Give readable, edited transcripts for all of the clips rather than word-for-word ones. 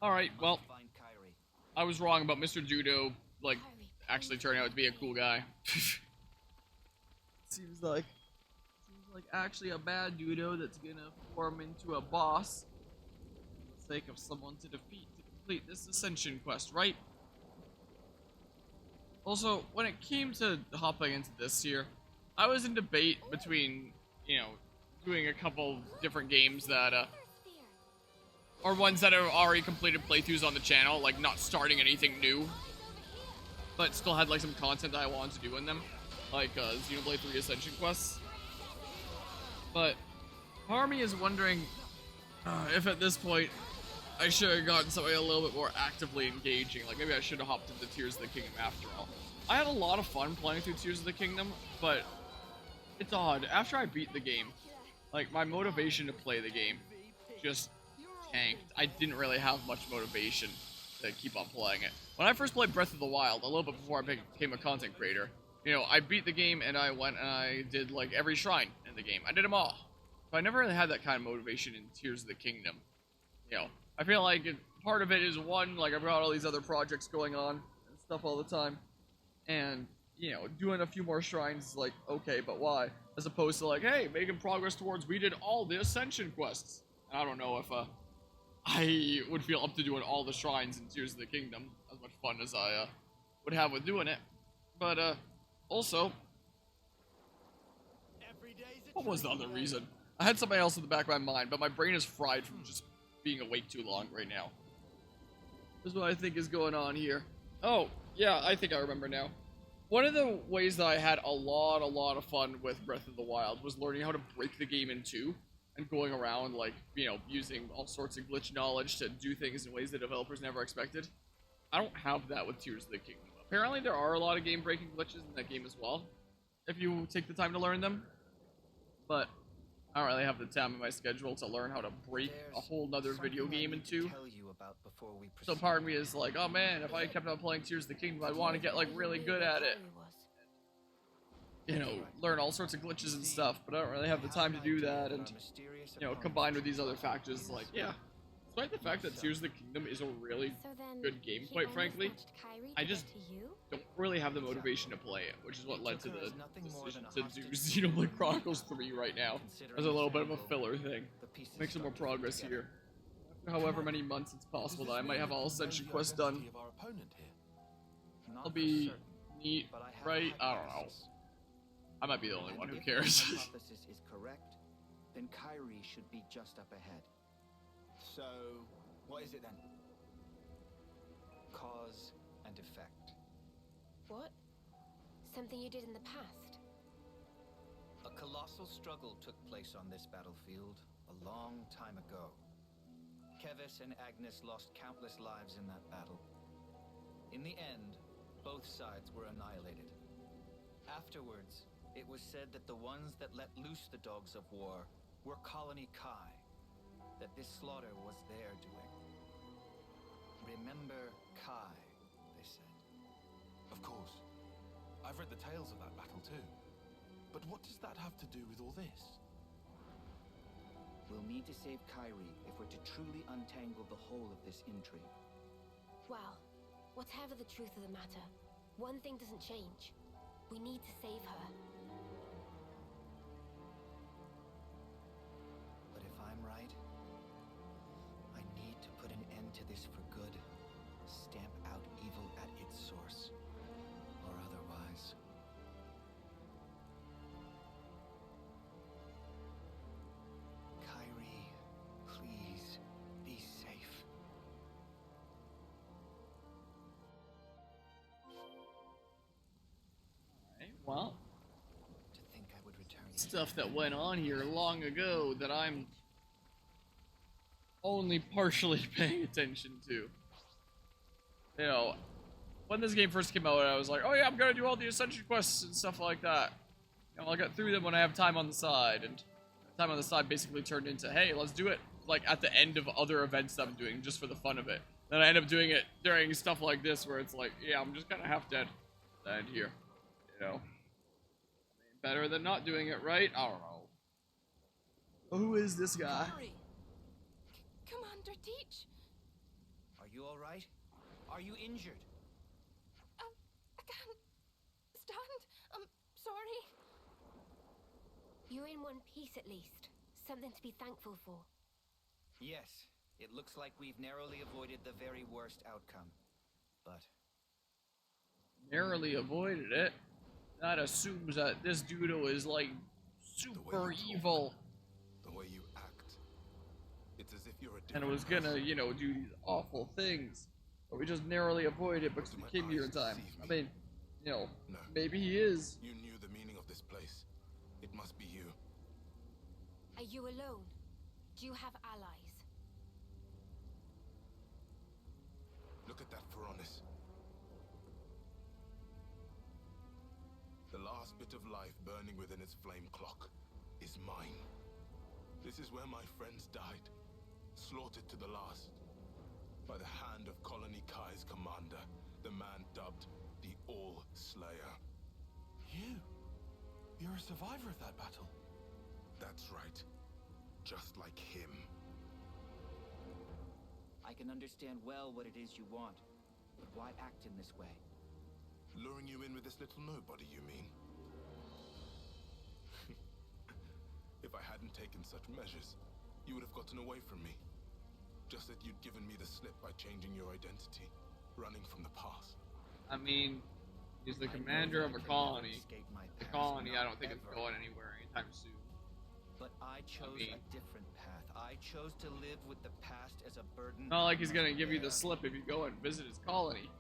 Alright, well, I was wrong about Mr. Judo, like, actually turning out to be a cool guy. Seems like actually a bad Judo that's gonna form into a boss for the sake of someone to defeat to complete this ascension quest, right? Also, when it came to hopping into this here, I was in debate between, you know, doing a couple different games that, or ones that have already completed playthroughs on the channel, like not starting anything new, but still had like some content that I wanted to do in them, like Xenoblade 3 Ascension quests. But part of me is wondering if at this point I should have gotten something a little bit more actively engaging. Like maybe I should have hopped into Tears of the Kingdom after all. I had a lot of fun playing through Tears of the Kingdom, but it's odd. After I beat the game, like my motivation to play the game just tanked. I didn't really have much motivation to keep on playing it. When I first played Breath of the Wild, a little bit before I became a content creator, you know, I beat the game and I went and I did like every shrine in the game. I did them all. But I never really had that kind of motivation in Tears of the Kingdom. You know, I feel like part of it is one, like I've got all these other projects going on and stuff all the time. And, you know, doing a few more shrines is like, okay, but why? As opposed to like, hey, making progress towards we did all the Ascension quests. And I don't know if I would feel up to doing all the shrines in Tears of the Kingdom as much fun as I would have with doing it. But also, what was the other reason? I had something else in the back of my mind, but my brain is fried from just being awake too long right now. This is what I think is going on here. Oh, yeah, I think I remember now. One of the ways that I had a lot of fun with Breath of the Wild was learning how to break the game in two and going around, like, you know, using all sorts of glitch knowledge to do things in ways that developers never expected. I don't have that with Tears of the Kingdom. Apparently there are a lot of game-breaking glitches in that game as well, if you take the time to learn them. But I don't really have the time in my schedule to learn how to break a whole nother video game in two. So part of me is like, oh man, if I kept on playing Tears of the Kingdom, I'd want to get like really good at it. You know, learn all sorts of glitches and stuff, but I don't really have the time to do that, and, you know, combined with these other factors, like, yeah. Despite the fact that Tears of the Kingdom is a really good game, quite frankly, I just don't really have the motivation to play it, which is what led to the decision to do Xenoblade Chronicles 3 right now, as a little bit of a filler thing. Make some more progress here. After however many months it's possible that I might have all Ascension quests done. That'll be neat, right? I don't know. I might be the only one who cares. If my hypothesis is correct, then Ch9rity should be just up ahead. So, what is it then? Cause and effect. What? Something you did in the past? A colossal struggle took place on this battlefield a long time ago. Keves and Agnes lost countless lives in that battle. In the end, both sides were annihilated. Afterwards, it was said that the ones that let loose the dogs of war were Colony Kai, that this slaughter was their doing. Remember Kai, they said. Of course. I've read the tales of that battle too. But what does that have to do with all this? We'll need to save Ch9rity if we're to truly untangle the whole of this intrigue. Well, whatever the truth of the matter, one thing doesn't change. We need to save her. But if I'm right, I need to put an end to this for good. Stamp out evil at its source. Or otherwise. Ch9rity, please, be safe. Well, To think I would return stuff that went on here long ago that I'm only partially paying attention to. You know, when this game first came out, I was like, oh yeah, I'm gonna do all the Ascension quests and stuff like that. You know, I'll get through them when I have time on the side, and time on the side basically turned into, hey, let's do it like at the end of other events that I'm doing just for the fun of it. Then I end up doing it during stuff like this where it's like, yeah, I'm just kind of half dead at the end here, you know. Better than not doing it, right? I don't know. Who is this guy? Commander Teach. Are you all right? Are you injured? I can't stand. I'm sorry. You're in one piece at least. Something to be thankful for. Yes, it looks like we've narrowly avoided the very worst outcome. But Narrowly avoided it. That assumes that this doodle is like super you talk, evil the way you act, it's as if you're a and different it was gonna, person. you know, do these awful things. But we just narrowly avoided it because Do we my came here in eyes time. deceive I me? mean, you know, No. maybe he is. You knew the meaning of this place. It must be you. Are you alone? Do you have allies? Look at that Pharaonis. The last bit of life burning within its flame clock is mine. This is where my friends died, slaughtered to the last, by the hand of Colony Kai's commander, the man dubbed the All-Slayer. You're a survivor of that battle. That's right. Just like him. I can understand well what it is you want. But why act in this way? Luring you in with this little nobody, you mean? If I hadn't taken such measures, you would have gotten away from me. Just that you'd given me the slip by changing your identity, running from the past. I mean, he's the I know commander that of I a can never colony. escape my The past, colony, I not don't think it's ever. going anywhere anytime soon. But I chose mean- a different path. I chose to live with the past as a burden. Not like he's I gonna must give you the bear. slip if you go and visit his colony.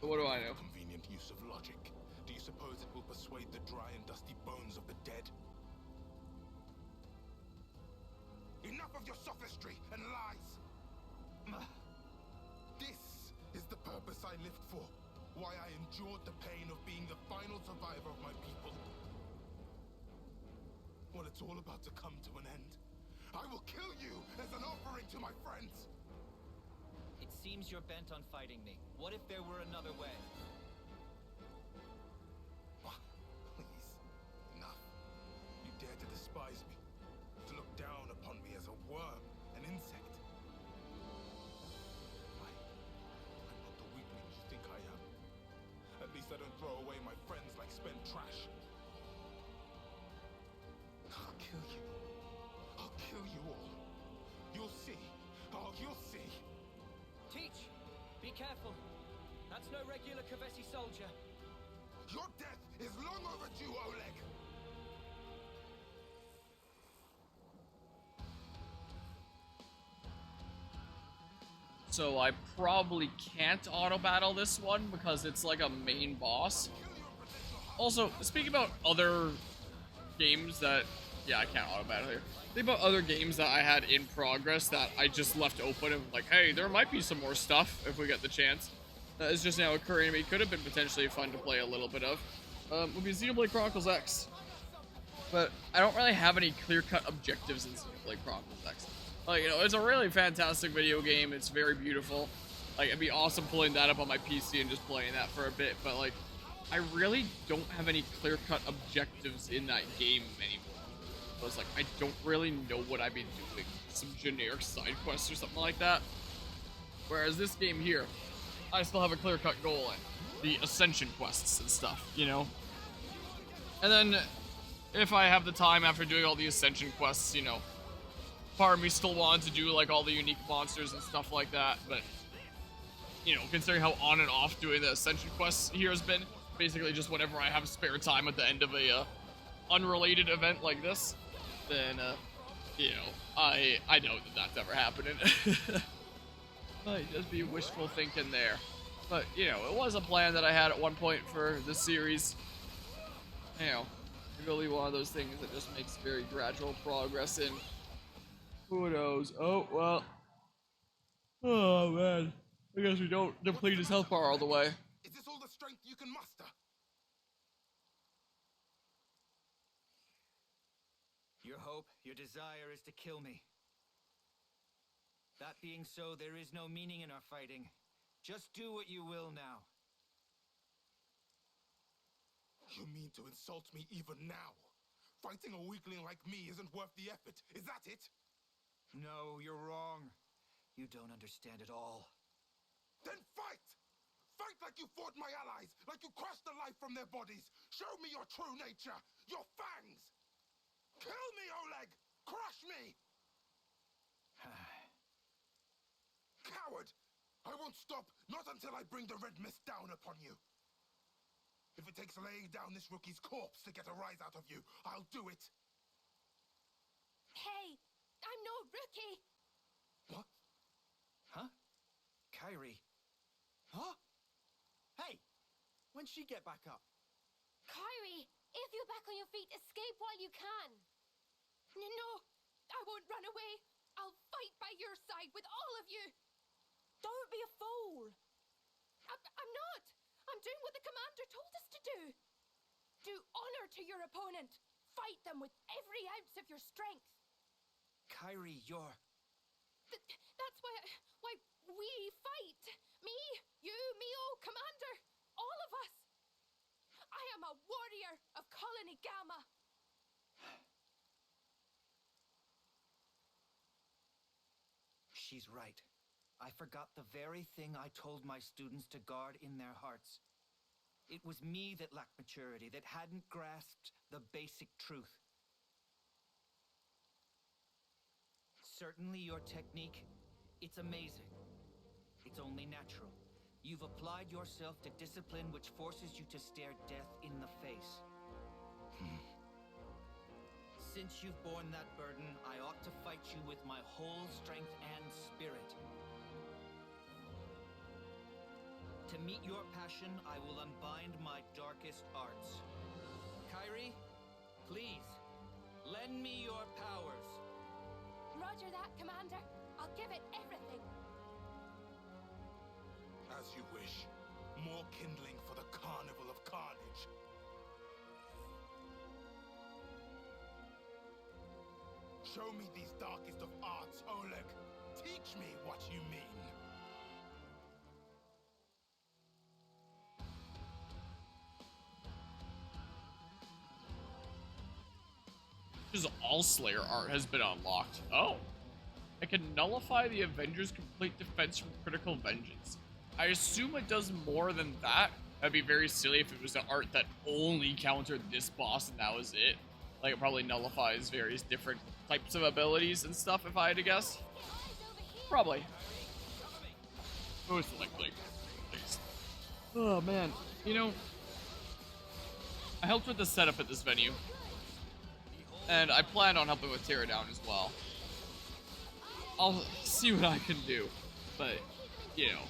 But what do I know? Convenient use of logic. Do you suppose it will persuade the dry and dusty bones of the dead? Enough of your sophistry and lies! This is the purpose I lived for. Why I endured the pain of being the final survivor of my people. Well, it's all about to come to an end. I will kill you as an offering to my friends. It seems you're bent on fighting me. What if there were another way? Please, enough. You dare to despise me, to look down upon me as a worm, an insect. I'm not the weakling you think I am. At least I don't throw away my friends like spent trash. I'll kill you. I'll kill you all. You'll see. Oh, you'll see. Teach! Be careful. That's no regular Kavesi soldier. Your death is long overdue, Oleg. So I probably can't auto battle this one because it's like a main boss. Also, speaking about other games that, yeah, I can't auto battle here. Think about other games that I had in progress that I just left open and like, hey, there might be some more stuff if we get the chance. That is just now occurring to me. Could have been potentially fun to play a little bit of. Would be Xenoblade Chronicles X. But I don't really have any clear-cut objectives in Xenoblade Chronicles X. Like, you know, it's a really fantastic video game. It's very beautiful. Like, it'd be awesome pulling that up on my PC and just playing that for a bit. But, like, I really don't have any clear-cut objectives in that game anymore. So it's like, I don't really know what I've been doing. Some generic side quests or something like that. Whereas this game here, I still have a clear-cut goal and the ascension quests and stuff, you know? And then, if I have the time after doing all the ascension quests, you know, part of me still wanted to do, like, all the unique monsters and stuff like that, but, you know, considering how on and off doing the ascension quests here has been, basically just whenever I have spare time at the end of a, unrelated event like this, then, you know, I doubt that that's ever happening. Might just be wishful thinking there. But, you know, it was a plan that I had at one point for this series. You know, really one of those things that just makes very gradual progress in. Who knows? Oh, well. Oh, man. I guess we don't deplete his health bar all the way. Is this all the strength you can muster? Your hope, your desire is to kill me. That being so, there is no meaning in our fighting. Just do what you will now. You mean to insult me even now? Fighting a weakling like me isn't worth the effort, is that it? No, you're wrong. You don't understand at all. Then fight! Fight like you fought my allies, like you crushed the life from their bodies. Show me your true nature, your fangs! Kill me, Oleg! Crush me! Coward! I won't stop, not until I bring the red mist down upon you. If it takes laying down this rookie's corpse to get a rise out of you, I'll do it. Hey, I'm no rookie. What? Huh? Ch9rity. Huh? Hey, when'd she get back up? Ch9rity, if you're back on your feet, escape while you can. No, I won't run away. I'll fight by your side with all of you. Don't be a fool. I'm not. I'm doing what the commander told us to do. Do honor to your opponent. Fight them with every ounce of your strength. Ch9rity, you're... That's why we fight. Me, you, Mio, Commander, all of us. I am a warrior of Colony Gamma. She's right. I forgot the very thing I told my students to guard in their hearts. It was me that lacked maturity, that hadn't grasped the basic truth. Certainly your technique, it's amazing. It's only natural. You've applied yourself to discipline which forces you to stare death in the face. Since you've borne that burden, I ought to fight you with my whole strength and spirit. To meet your passion, I will unbind my darkest arts. Ch9rity, please, lend me your powers. Roger that, Commander. I'll give it everything. As you wish. More kindling for the Carnival of Carnage. Show me these darkest of arts, Oleg. Teach me what you mean. Just all Slayer art has been unlocked. Oh. I can nullify the Avengers' complete defense from critical vengeance. I assume it does more than that. That'd be very silly if it was an art that only countered this boss and that was it. Like, it probably nullifies various different types of abilities and stuff, if I had to guess. Probably. Most likely. At least. Oh, man. You know, I helped with the setup at this venue. And I plan on helping with Teardown as well. I'll see what I can do. But, you know,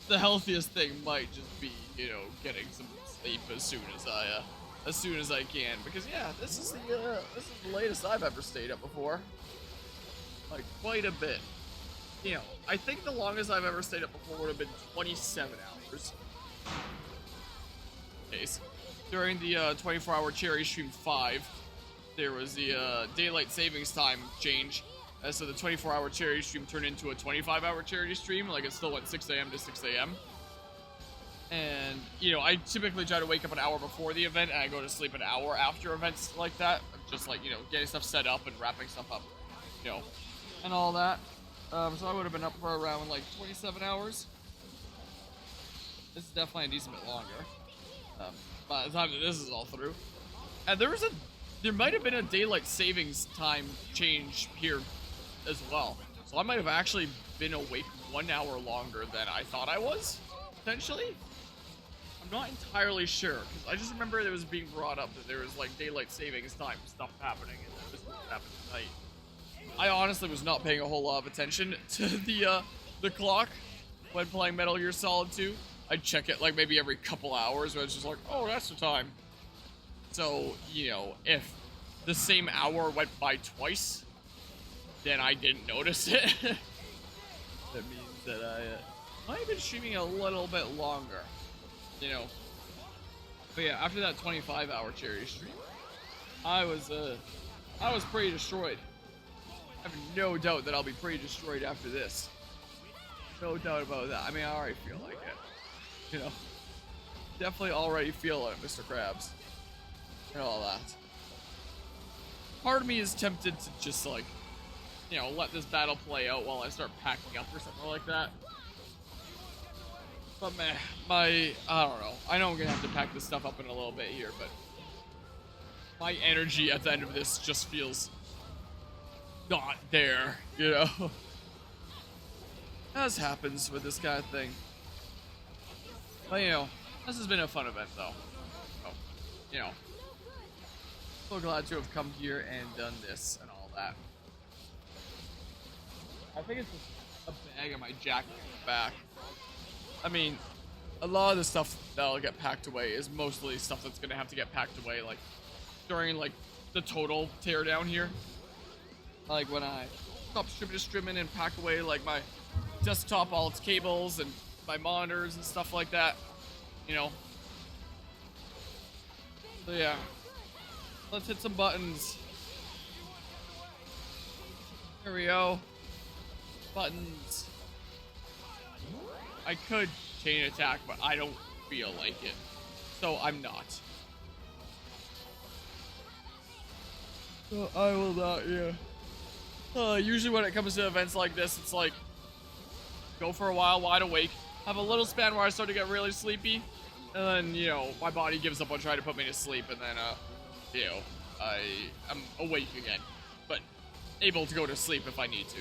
the healthiest thing might just be, you know, getting some sleep as soon as I can. Because yeah, this is the latest I've ever stayed up before. Like, quite a bit. You know, I think the longest I've ever stayed up before would have been 27 hours. Case. During the 24-hour Cherry Stream 5, there was the daylight savings time change. So the 24-hour Cherry Stream turned into a 25-hour Charity Stream. Like, it still went 6 a.m. to 6 a.m. And, you know, I typically try to wake up an hour before the event, and I go to sleep an hour after events like that. Just, like, you know, getting stuff set up and wrapping stuff up, you know, and all that. So I would have been up for around, like, 27 hours. This is definitely a decent bit longer. By the time that this is all through. And there might have been a daylight savings time change here as well. So I might have actually been awake 1 hour longer than I thought I was, potentially. I'm not entirely sure, because I just remember it was being brought up that there was like daylight savings time stuff happening, and that this was happening tonight. I honestly was not paying a whole lot of attention to the clock when playing Metal Gear Solid 2. I'd check it like maybe every couple hours, where it's just like, oh, that's the time. So, you know, if the same hour went by twice, then I didn't notice it. That means that I might have been streaming a little bit longer, you know. But yeah, after that 25-hour Cherry Stream, I was pretty destroyed. I have no doubt that I'll be pretty destroyed after this. No doubt about that. I mean, I already feel like it. You know, definitely already feel it, Mr. Krabs. And all that. Part of me is tempted to just, like, you know, let this battle play out while I start packing up or something like that. But man, I don't know. I know I'm gonna have to pack this stuff up in a little bit here, but my energy at the end of this just feels not there, you know? As happens with this kind of thing. But, you know, this has been a fun event, though. So, you know, so glad to have come here and done this and all that. I think it's just a bag of my jacket back. I mean, a lot of the stuff that'll get packed away is mostly stuff that's gonna have to get packed away, like, during, like, the total teardown here. Like, when I stop streaming and pack away, like, my desktop, all its cables, and my monitors and stuff like that, you know. So, yeah. Let's hit some buttons. Here we go. Buttons. I could chain attack, but I don't feel like it. So I'm not. So I will not, yeah. Usually when it comes to events like this, it's like, go for a while wide awake, have a little span where I start to get really sleepy, and then, you know, my body gives up on trying to put me to sleep, and then, you know, I am awake again, but able to go to sleep if I need to.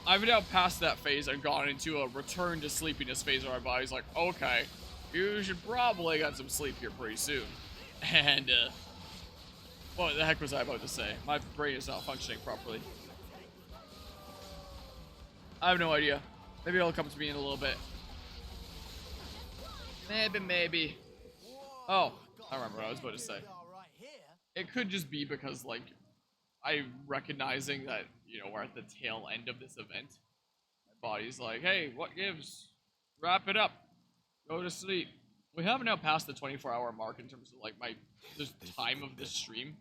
I've now passed that phase and gone into a return to sleepiness phase where my body's like, okay, you should probably get some sleep here pretty soon. And, what the heck was I about to say? My brain is not functioning properly. I have no idea. Maybe it'll come to me in a little bit. Maybe. Oh, I remember what I was about to say. It could just be because, like, I'm recognizing that, you know, we're at the tail end of this event. My body's like, hey, what gives? Wrap it up. Go to sleep. We have now passed the 24-hour mark in terms of, like, the time of this stream.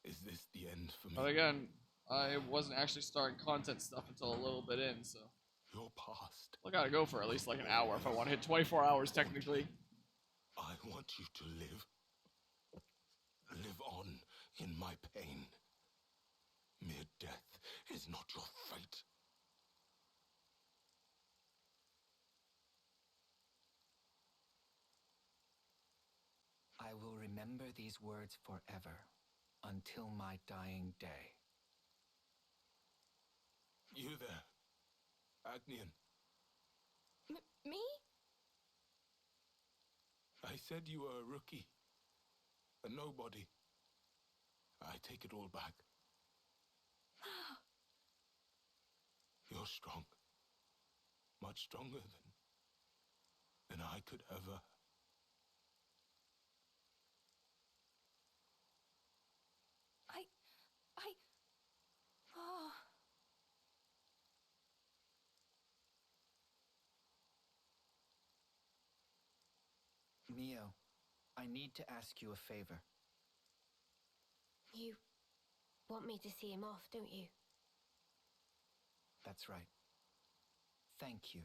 Is this the end for me? But again, I wasn't actually starting content stuff until a little bit in, so. Your past. I gotta go for at least like an hour if I want to hit 24 hours technically. I want you to live. Live on in my pain. Mere death is not your fate. I will remember these words forever, until my dying day. You there, Agnian. Me? I said you were a rookie. A nobody. I take it all back. You're strong. Much stronger than I could ever. Oh. Mio, I need to ask you a favor. You want me to see him off, don't you? That's right. Thank you.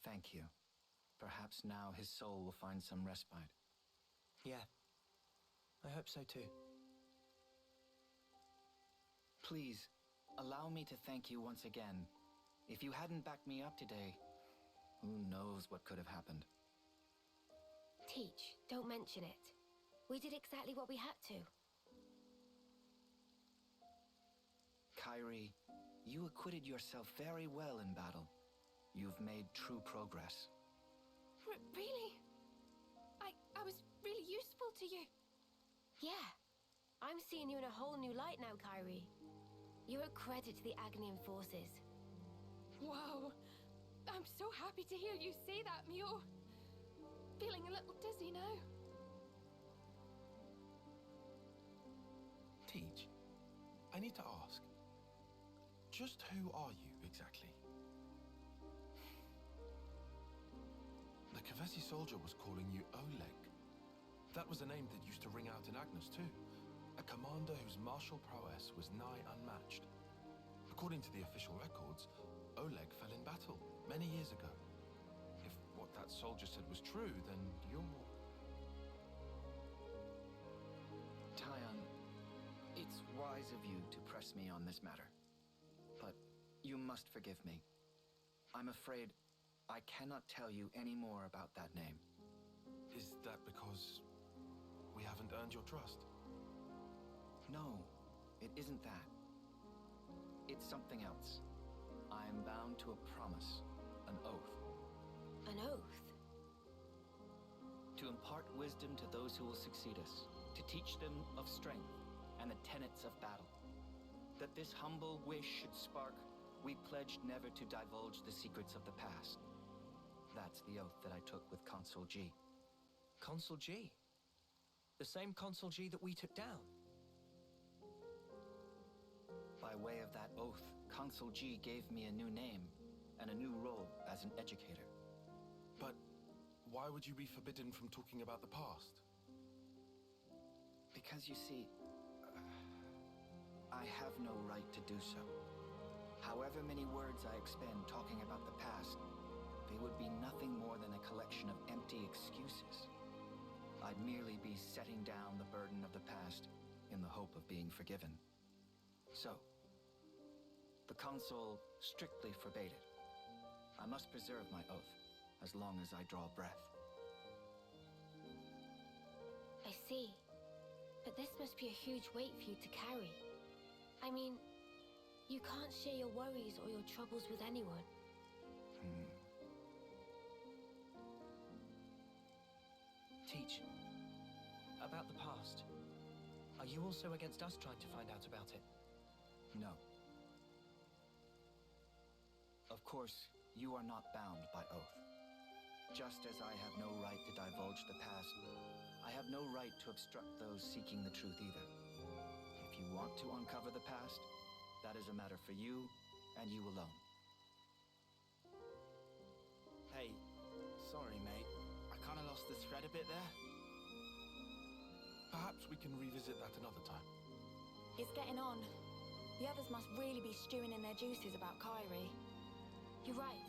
Thank you. Perhaps now his soul will find some respite. Yeah, I hope so too. Please, allow me to thank you once again. If you hadn't backed me up today, who knows what could have happened. Teach, don't mention it. We did exactly what we had to. Ch9rity, you acquitted yourself very well in battle. You've made true progress. Really? I was really useful to you. Yeah, I'm seeing you in a whole new light now, Ch9rity. You're a credit to the Agnian forces. Wow. I'm so happy to hear you say that, Mio. Feeling a little dizzy now. I need to ask, just who are you exactly? The Kavesi soldier was calling you Oleg. That was a name that used to ring out in Agnes too. A commander whose martial prowess was nigh unmatched. According to the official records, Oleg fell in battle many years ago. If what that soldier said was true, then you're... Tyon, it's wise of you to press me on this matter. But you must forgive me. I'm afraid I cannot tell you any more about that name. Is that because we haven't earned your trust? No, it isn't that. It's something else. I am bound to a promise, an oath. An oath? To impart wisdom to those who will succeed us, to teach them of strength and the tenets of battle. That this humble wish should spark, we pledged never to divulge the secrets of the past. That's the oath that I took with Consul G. Consul G? The same Consul G that we took down? By way of that oath, Consul G gave me a new name and a new role as an educator. But why would you be forbidden from talking about the past? Because you see, I have no right to do so. However many words I expend talking about the past, they would be nothing more than a collection of empty excuses. I'd merely be setting down the burden of the past in the hope of being forgiven. So, the consul strictly forbade it. I must preserve my oath as long as I draw breath. I see. But this must be a huge weight for you to carry. I mean, you can't share your worries or your troubles with anyone. Teach. About the past. Are you also against us trying to find out about it? No. Of course, you are not bound by oath. Just as I have no right to divulge the past, I have no right to obstruct those seeking the truth either. If you want to uncover the past, that is a matter for you and you alone. Hey, sorry, mate. I kind of lost the thread a bit there. Perhaps we can revisit that another time. It's getting on. The others must really be stewing in their juices about Ch9rity. You're right.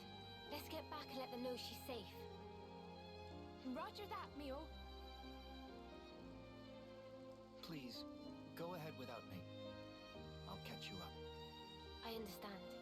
Let's get back and let them know she's safe. Roger that, Mio. Please, go ahead without me. I'll catch you up. I understand.